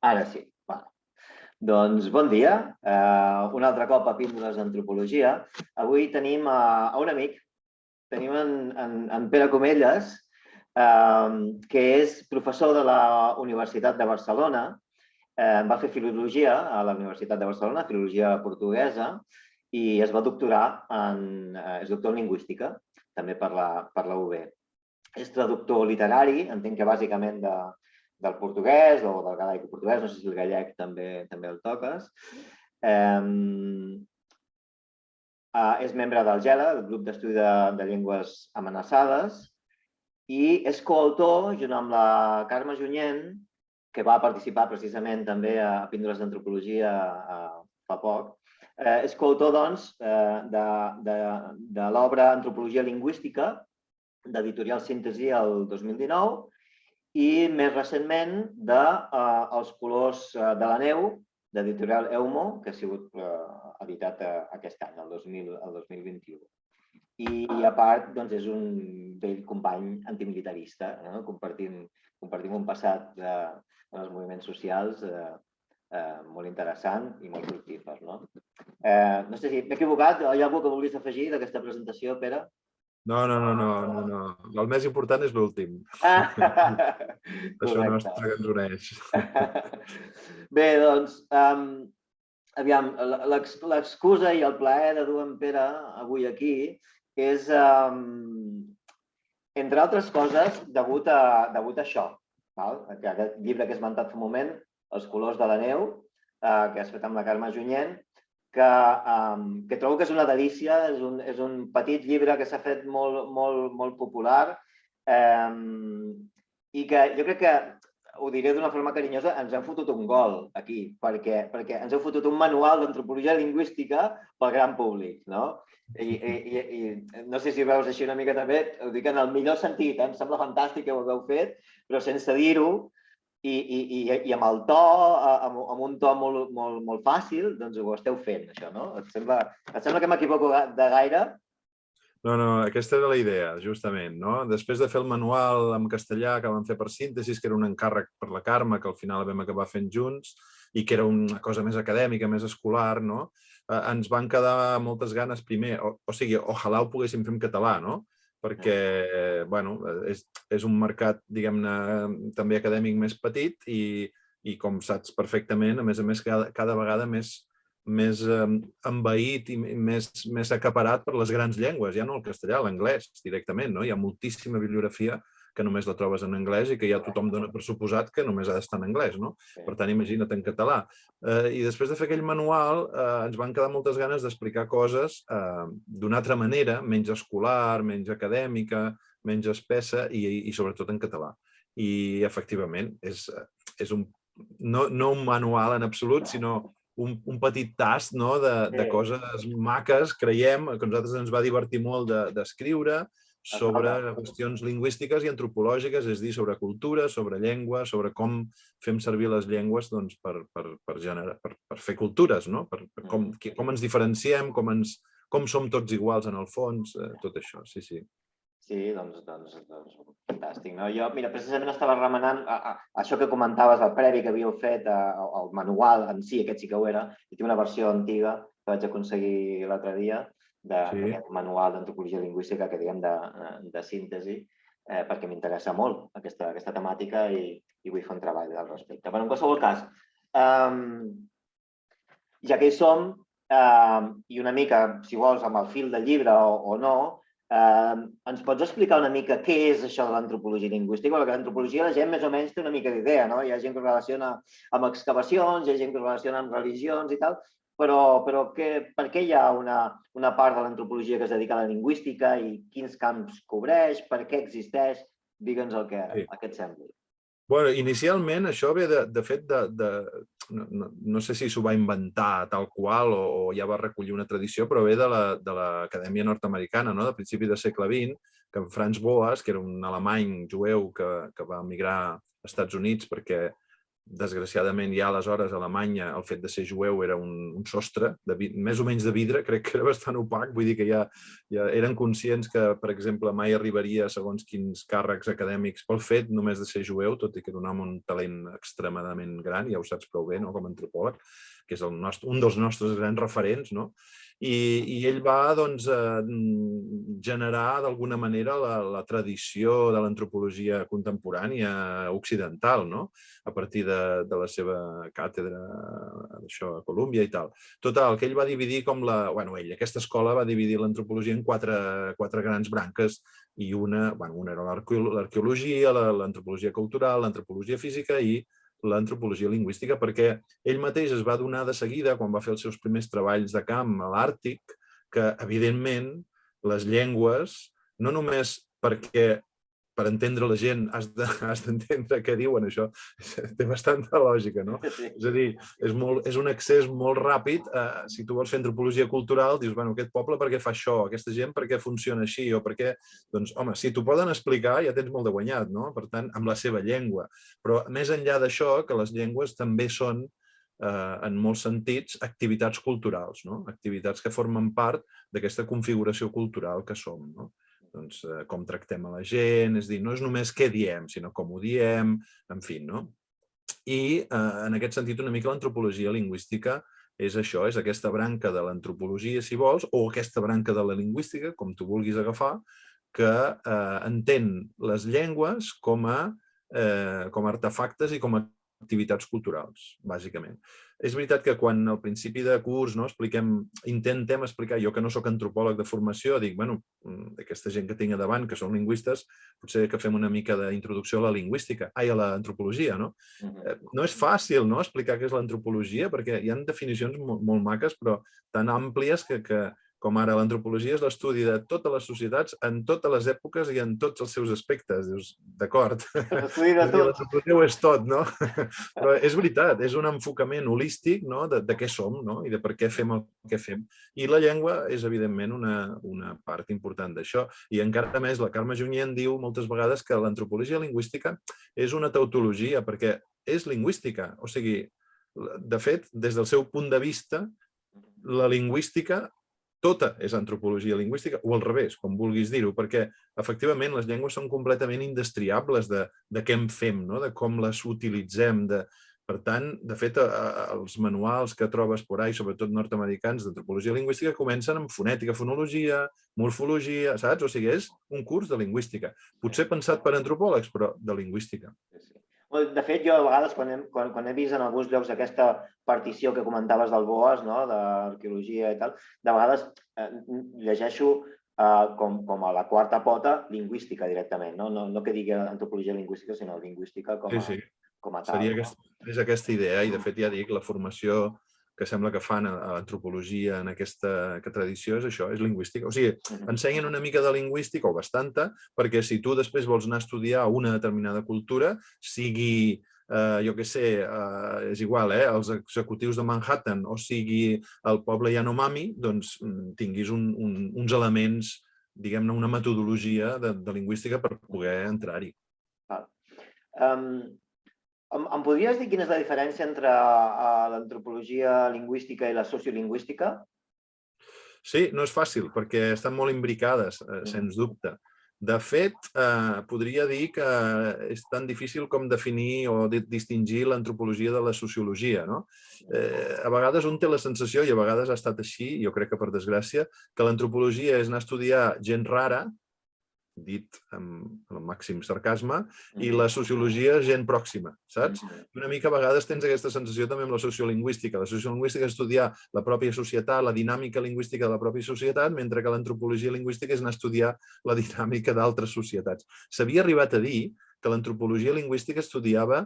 Ara sí. Va. Doncs bon dia. Un altre cop a Píndoles d'Antropologia. Avui tenim a un amic, tenim en Pere Comelles, que és professor de la Universitat de Barcelona. Va fer filologia a la Universitat de Barcelona, filologia portuguesa, i es va doctorar és doctor en lingüística, també per la UB. És traductor literari, entenc que bàsicament del portuguès o del galaico-portuguès, no sé si el gallec també el toques. És membre del GELA, el grup d'estudi de llengües amenaçades, i és coautor, junt amb la Carme Junyent, que va participar precisament també a Píndoles d'Antropologia fa poc, és coautor, doncs, de l'obra Antropologia lingüística, d'Editorial Síntesi el 2019, i més recentment de Els colors de la neu, d'Editorial Eumo, que ha sigut editat aquest any, el 2021. I a part, doncs, és un vell company antimilitarista, no? Compartim un passat en els moviments socials molt interessant i molt fructífer. No sé si m'he equivocat, hi ha alguna cosa que vulguis afegir d'aquesta presentació, Pere? No. El més important és l'últim. Això nostre que ens uneix. Bé, doncs, aviam, l'excusa i el plaer de dur en Pere avui aquí és, entre altres coses, degut a això. Aquest llibre que he esmentat fa un moment, Els colors de la neu, que has fet amb la Carme Junyent, que trobo que és una delícia, és un petit llibre que s'ha fet molt popular i que jo crec que, ho diré d'una forma carinyosa, ens hem fotut un gol aquí, perquè ens heu fotut un manual d'antropologia lingüística pel gran públic, no? I no sé si veus així una mica també, ho dic en el millor sentit, em sembla fantàstic que ho hagueu fet, però sense dir-ho, i amb el to, amb un to molt fàcil, doncs ho esteu fent, això, no? Et sembla que m'equivoco de gaire? No, aquesta era la idea, justament, no? Després de fer el manual en castellà que vam fer per Síntesis, que era un encàrrec per la Carme, que al final vam acabar fent junts, i que era una cosa més acadèmica, més escolar, no? Ens van quedar moltes ganes primer, o sigui, ojalà ho poguéssim fer en català, no? Perquè, bueno, és un mercat, diguem-ne, també acadèmic més petit i com saps perfectament, a més, cada vegada més envaït i més acaparat per les grans llengües, ja no el castellà, l'anglès directament, no? Hi ha moltíssima bibliografia que només la trobes en anglès i que ja tothom dona per suposat que només ha d'estar en anglès, no? Per tant, imagina't en català. I després de fer aquell manual ens van quedar moltes ganes d'explicar coses d'una altra manera, menys escolar, menys acadèmica, menys espessa i sobretot en català. I, efectivament, és no un manual en absolut, sinó un petit tast de coses maques, creiem, que a nosaltres ens va divertir molt d'escriure sobre qüestions lingüístiques i antropològiques, és a dir, sobre cultura, sobre llengua, sobre com fem servir les llengües per fer cultures, no? Com ens diferenciem, com som tots iguals en el fons, tot això, sí. Sí, doncs fantàstic. Jo, mira, precisament estava remenant això que comentaves, el previ que havíeu fet, el manual en si, aquest sí que ho era, i té una versió antiga que vaig aconseguir l'altre dia, d'aquest manual d'antropologia lingüística que diguem de síntesi, perquè m'interessa molt aquesta temàtica i vull fer un treball al respecte. Però en qualsevol cas, ja que hi som, i una mica, si vols, amb el fil del llibre o no, ens pots explicar una mica què és això de l'antropologia lingüística? Perquè l'antropologia la gent més o menys té una mica d'idea, no? Hi ha gent que ho relaciona amb excavacions, hi ha gent que ho relaciona amb religions i tal, però per què hi ha una part de l'antropologia que es dedica a la lingüística i quins camps cobreix, per què existeix? Digue'ns el que et sembli. Bueno, inicialment això ve de fet no sé si s'ho va inventar tal qual o ja va recollir una tradició, però ve de l'Acadèmia Nord-Americana, de principi del segle XX, que Franz Boas, que era un alemany jueu que va emigrar als Estats Units perquè desgraciadament ja aleshores a Alemanya el fet de ser jueu era un sostre, més o menys de vidre, crec que era bastant opac, vull dir que ja eren conscients que, per exemple, mai arribaria a segons quins càrrecs acadèmics pel fet només de ser jueu, tot i que era un home amb un talent extremadament gran, ja ho saps prou bé, no?, com a antropòleg, que és un dels nostres grans referents, no? I ell va generar d'alguna manera la tradició de l'antropologia contemporània occidental, no?, a partir de la seva càtedra a Colúmbia i tal. Total, que ell va dividir aquesta escola va dividir l'antropologia en quatre grans branques, i una era l'arqueologia, l'antropologia cultural, l'antropologia física i l'antropologia lingüística, perquè ell mateix es va adonar de seguida, quan va fer els seus primers treballs de camp a l'Àrtic, que, evidentment, les llengües, no només perquè per entendre la gent has d'entendre què diuen, això té bastanta lògica, no? És a dir, és un accés molt ràpid. Si tu vols fer antropologia cultural, dius, bueno, aquest poble per què fa això? Aquesta gent per què funciona així? O per què? Doncs, home, si t'ho poden explicar, ja tens molt de guanyat, no? Per tant, amb la seva llengua. Però més enllà d'això, que les llengües també són, en molts sentits, activitats culturals, no? Activitats que formen part d'aquesta configuració cultural que som, no? Doncs, com tractem a la gent, és a dir, no és només què diem, sinó com ho diem, en fi, no? I, en aquest sentit, una mica l'antropologia lingüística és això, és aquesta branca de l'antropologia, si vols, o aquesta branca de la lingüística, com tu vulguis agafar, que entén les llengües com a artefactes i com a activitats culturals, bàsicament. És veritat que quan al principi de curs intentem explicar, jo que no soc antropòleg de formació, dic, bueno, aquesta gent que tinc a davant, que són lingüistes, potser que fem una mica d'introducció a la lingüística, a l'antropologia, no? No és fàcil, no?, explicar què és l'antropologia, perquè hi ha definicions molt maques, però tan àmplies que com ara l'antropologia és l'estudi de totes les societats en totes les èpoques i en tots els seus aspectes. Dius, d'acord. L'estudi de tot. L'antropologia ho és tot, no? Però és veritat, és un enfocament holístic, no?, de què som, no?, i de per què fem el que fem. I la llengua és, evidentment, una part important d'això. I encara més, la Carme Junyent diu moltes vegades que l'antropologia lingüística és una tautologia, perquè és lingüística. O sigui, de fet, des del seu punt de vista, la lingüística tota és antropologia lingüística, o al revés, com vulguis dir-ho, perquè, efectivament, les llengües són completament indestriables de què en fem, no?, de com les utilitzem. Per tant, de fet, els manuals que trobes por ahí, sobretot nord-americans, d'antropologia lingüística, comencen amb fonètica, fonologia, morfologia, saps? O sigui, és un curs de lingüística. Potser pensat per antropòlegs, però de lingüística. De fet, jo a vegades, quan he vist en alguns llocs aquesta partició que comentaves del BOAS, d'arqueologia i tal, de vegades llegeixo com a la quarta pota lingüística directament. No que digui antropologia lingüística, sinó lingüística com a tal. És aquesta idea, i de fet ja dic, la formació que sembla que fan a l'antropologia en aquesta tradició és això, és lingüística. O sigui, ensenyen una mica de lingüística, o bastanta, perquè si tu després vols anar a estudiar una determinada cultura, sigui, jo què sé, és igual, els executius de Manhattan, o sigui el poble Yanomami, doncs tinguis uns elements, diguem-ne, una metodologia de lingüística per poder entrar-hi. Em podries dir quina és la diferència entre l'antropologia lingüística i la sociolingüística? Sí, no és fàcil, perquè estan molt imbricades, sens dubte. De fet, podria dir que és tan difícil com definir o distingir l'antropologia de la sociologia, no? A vegades un té la sensació, i a vegades ha estat així, jo crec que per desgràcia, que l'antropologia és anar a estudiar gent rara, dit amb el màxim sarcasme, i la sociologia gent pròxima, saps? Una mica a vegades tens aquesta sensació també amb la sociolingüística. La sociolingüística és estudiar la pròpia societat, la dinàmica lingüística de la pròpia societat, mentre que l'antropologia lingüística és anar a estudiar la dinàmica d'altres societats. S'havia arribat a dir que l'antropologia lingüística estudiava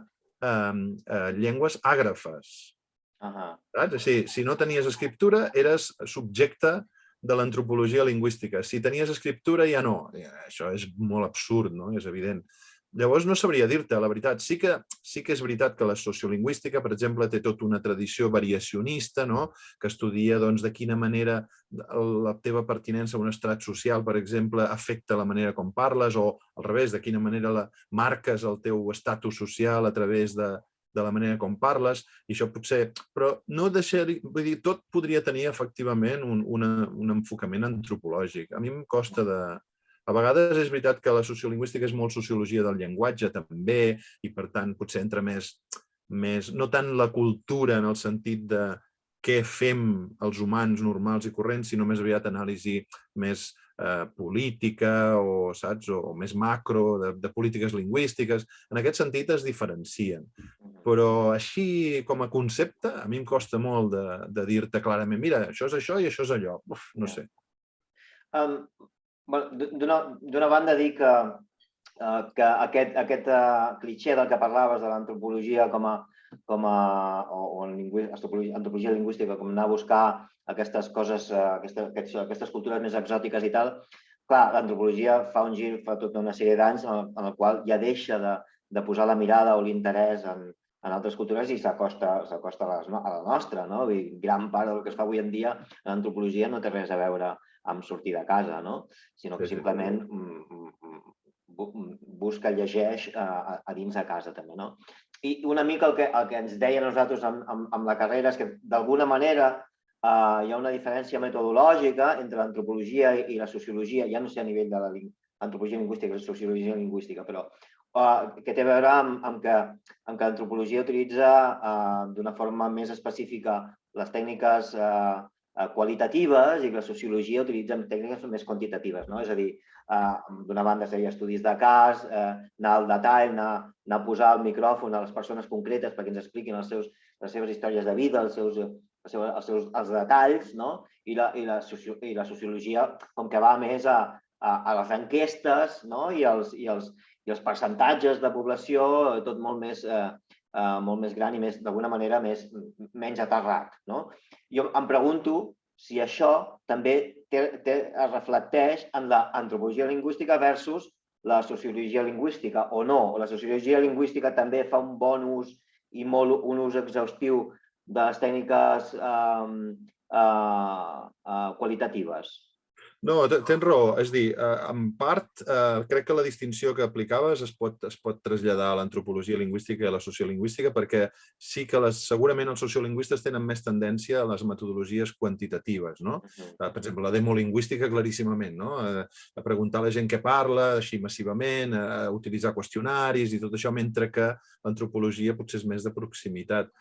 llengües àgrafes. Saps? Si no tenies escriptura, eres subjecte de l'antropologia lingüística. Si tenies escriptura, ja no. Això és molt absurd, no? És evident. Llavors, no sabria dir-te, la veritat. Sí que és veritat que la sociolingüística, per exemple, té tota una tradició variacionista, no?, que estudia de quina manera la teva pertinença a un estrat social, per exemple, afecta la manera com parles, o al revés, de quina manera marques el teu estatus social a través de la manera com parles, i això potser... Però no deixar... Vull dir, tot podria tenir efectivament un enfocament antropològic. A mi em costa de... A vegades és veritat que la sociolingüística és molt sociologia del llenguatge també, i per tant potser entra més no tant la cultura en el sentit de què fem els humans normals i corrents, sinó més aviat anàlisi més política o, saps, o més macro, de polítiques lingüístiques. En aquest sentit es diferencien. Però així, com a concepte, a mi em costa molt de dir-te clarament, mira, això és això i això és allò. Uf, no sé. D'una banda, dir que aquest clitxé del que parlaves de l'antropologia o antropologia lingüística, com anar a buscar aquestes coses, aquestes cultures més exòtiques i tal, clar, l'antropologia fa un gir, fa tota una sèrie d'anys en el qual ja deixa de posar la mirada o l'interès en altres cultures i s'acosta a la nostra, no? Gran part del que es fa avui en dia en antropologia no té res a veure amb sortir de casa, no? Sinó que simplement busca, llegeix a dins de casa també, no? I una mica el que ens deia a nosaltres amb la carrera és que d'alguna manera hi ha una diferència metodològica entre l'antropologia i la sociologia, ja no sé a nivell de l'antropologia lingüística i la sociologia lingüística, però que té a veure amb que l'antropologia utilitza d'una forma més específica les tècniques qualitatives i que la sociologia utilitza tècniques més quantitatives, no? És a dir, d'una banda seria estudis de cas, anar al detall, anar a posar el micròfon a les persones concretes perquè ens expliquin les seves històries de vida, els detalls, no? I la sociologia com que va més a les enquestes, no? I els percentatges de població, tot molt més gran i d'alguna manera menys aterrat, no? Jo em pregunto si això també es reflecteix en l'antropologia lingüística versus la sociologia lingüística o no. O la sociologia lingüística també fa un bon ús i un ús exhaustiu de les tècniques qualitatives. No, tens raó. És a dir, en part, crec que la distinció que aplicaves es pot traslladar a l'antropologia lingüística i a la sociolingüística perquè sí que segurament els sociolingüistes tenen més tendència a les metodologies quantitatives, no? Per exemple, la demolingüística claríssimament, no? A preguntar a la gent què parla, així massivament, a utilitzar qüestionaris i tot això, mentre que l'antropologia potser és més de proximitat.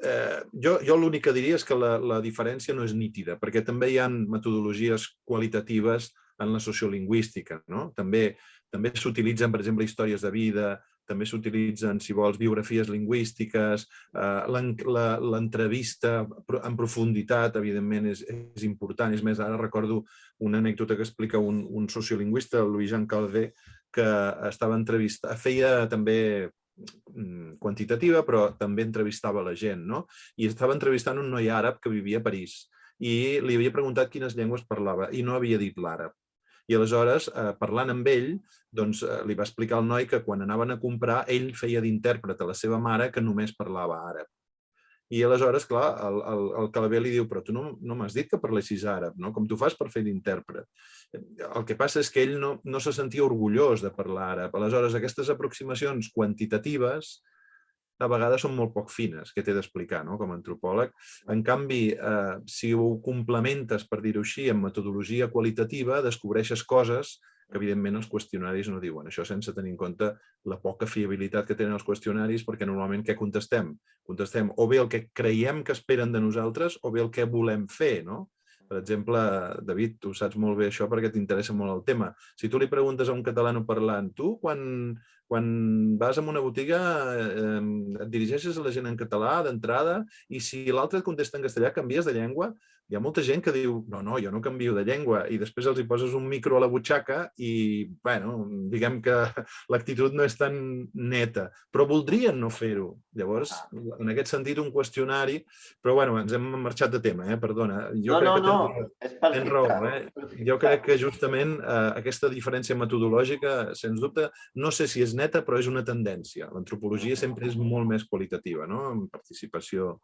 Jo l'únic que diria és que la diferència no és nítida, perquè també hi ha metodologies qualitatives en la sociolingüística, no? També s'utilitzen, per exemple, històries de vida, també s'utilitzen, si vols, biografies lingüístiques, l'entrevista en profunditat, evidentment, és important. És més, ara recordo una anècdota que explica un sociolingüista, el Louis-Jean Calvé, que feia també quantitativa, però també entrevistava la gent, no? I estava entrevistant un noi àrab que vivia a París i li havia preguntat quines llengües parlava i no havia dit l'àrab. I aleshores, parlant amb ell, doncs, li va explicar al noi que quan anaven a comprar, ell feia d'intèrpret a la seva mare que només parlava àrab. I aleshores, clar, el Calvé li diu, però tu no m'has dit que parlessis àrab, no? Com tu fas per fer d'intèrpret? El que passa és que ell no se sentia orgullós de parlar àrab. Aleshores, aquestes aproximacions quantitatives a vegades són molt poc fines, que t'he d'explicar, no? Com a antropòleg. En canvi, si ho complementes, per dir-ho així, amb metodologia qualitativa, descobreixes coses que evidentment els qüestionaris no diuen. Això sense tenir en compte la poca fiabilitat que tenen els qüestionaris, perquè normalment què contestem? Contestem o bé el que creiem que esperen de nosaltres o bé el que volem fer, no? Per exemple, David, tu saps molt bé això perquè t'interessa molt el tema. Si tu li preguntes a un catalanoparlant, tu quan vas a una botiga et dirigeixes a la gent en català d'entrada i si l'altre et contesta en castellà canvies de llengua? Hi ha molta gent que diu, no, jo no canvio de llengua, i després els hi poses un micro a la butxaca i, bueno, diguem que l'actitud no és tan neta, però voldrien no fer-ho. Llavors, en aquest sentit, un qüestionari... Però, bueno, ens hem marxat de tema, perdona. Jo crec que tens raó, Jo crec que justament aquesta diferència metodològica, sens dubte, no sé si és neta, però és una tendència. L'antropologia sempre és molt més qualitativa, no? En participació,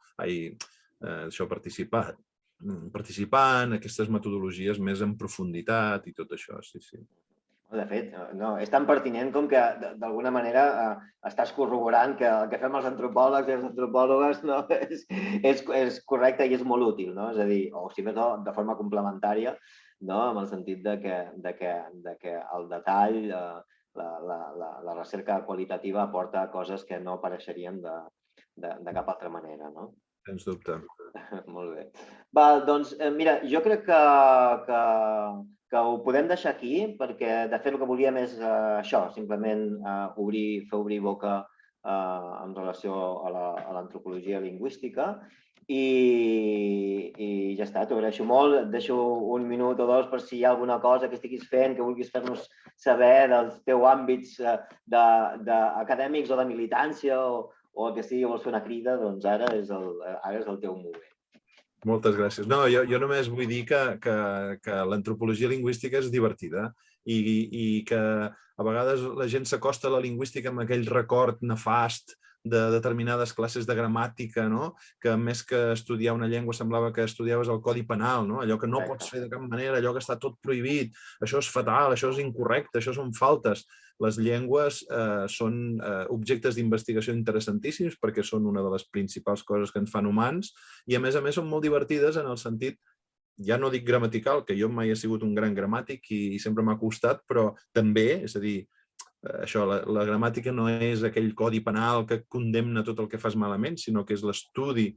participant, aquestes metodologies més en profunditat i tot això, sí. De fet, no, és tan pertinent com que d'alguna manera estàs corroborant que el que fem els antropòlegs i les antropòlogues no, és correcte i és molt útil, no? És a dir, o si més no, de forma complementària, no? En el sentit de que el detall, la recerca qualitativa aporta coses que no apareixerien de cap altra manera, no? Sens dubte. Molt bé. Va, doncs, mira, jo crec que ho podem deixar aquí, perquè de fet el que volíem és això, simplement fer obrir boca en relació a l'antropologia lingüística i ja està, t'ho agraeixo molt. Et deixo un minut o dos per si hi ha alguna cosa que estiguis fent, que vulguis fer-nos saber dels teus àmbits acadèmics o de militància o el que sigui, vols fer una crida, doncs ara és el teu moment. Moltes gràcies. No, jo només vull dir que l'antropologia lingüística és divertida i que a vegades la gent s'acosta a la lingüística amb aquell record nefast de determinades classes de gramàtica, no? Que més que estudiar una llengua semblava que estudiaves el codi penal, no? Allò que no pots fer de cap manera, allò que està tot prohibit, això és fatal, això és incorrecte, això són faltes. Les llengües són objectes d'investigació interessantíssims perquè són una de les principals coses que ens fan humans i a més són molt divertides en el sentit, ja no dic gramatical, que jo mai he sigut un gran gramàtic i sempre m'ha costat, però també, és a dir, això, la gramàtica no és aquell codi penal que condemna tot el que fas malament, sinó que és l'estudi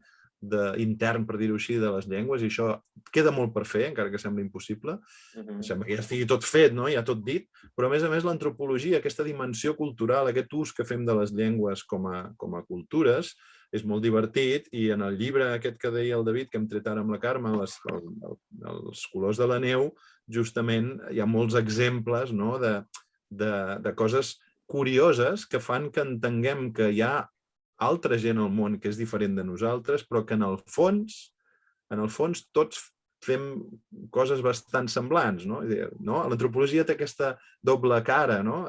intern, per dir-ho així, de les llengües, i això queda molt per fer, encara que sembla impossible. Sembla que ja estigui tot fet, no? Ja tot dit, però a més l'antropologia, aquesta dimensió cultural, aquest ús que fem de les llengües com a cultures, és molt divertit i en el llibre aquest que deia el David, que hem tret ara amb la Carme, els colors de la neu, justament hi ha molts exemples de coses curioses que fan que entenguem que hi ha altra gent al món que és diferent de nosaltres, però que en el fons tots fem coses bastant semblants. L'antropologia té aquesta doble cara, no?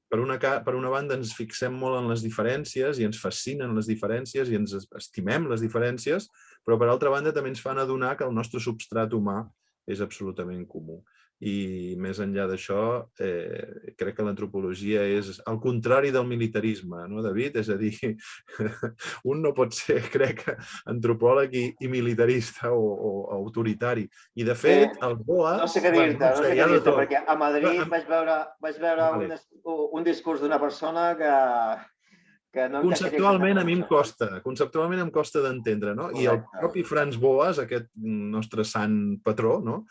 Per una banda ens fixem molt en les diferències i ens fascinen les diferències i ens estimem les diferències, però per altra banda també ens fan adonar que el nostre substrat humà és absolutament comú. I més enllà d'això, crec que l'antropologia és el contrari del militarisme, no, David? És a dir, un no pot ser, crec, antropòleg i militarista o autoritari. I, de fet, el BOAS... No sé què dir-te, perquè a Madrid vaig veure un discurs d'una persona que no conceptualment a mi em costa d'entendre, no? I el propi Franz Boas, aquest nostre sant patró, no?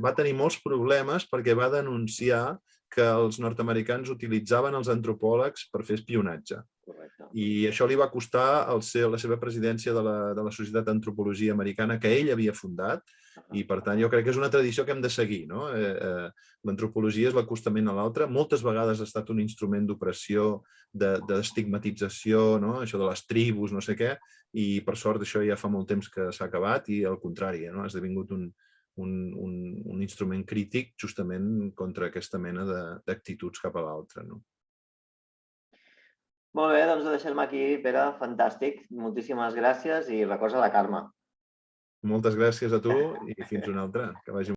Va tenir molts problemes perquè va denunciar que els nord-americans utilitzaven els antropòlegs per fer espionatge. I això li va costar la seva presidència de la Societat d'Antropologia Americana, que ell havia fundat, i per tant jo crec que és una tradició que hem de seguir. L'antropologia és l'acostament a l'altre. Moltes vegades ha estat un instrument d'opressió, d'estigmatització, això de les tribus, no sé què, i per sort això ja fa molt temps que s'ha acabat i al contrari, ha esdevingut un instrument crític justament contra aquesta mena d'actituds cap a l'altre. Molt bé, doncs ho deixem aquí, Pere, fantàstic. Moltíssimes gràcies i records a la Carme. Moltes gràcies a tu i fins una altra. Que vagi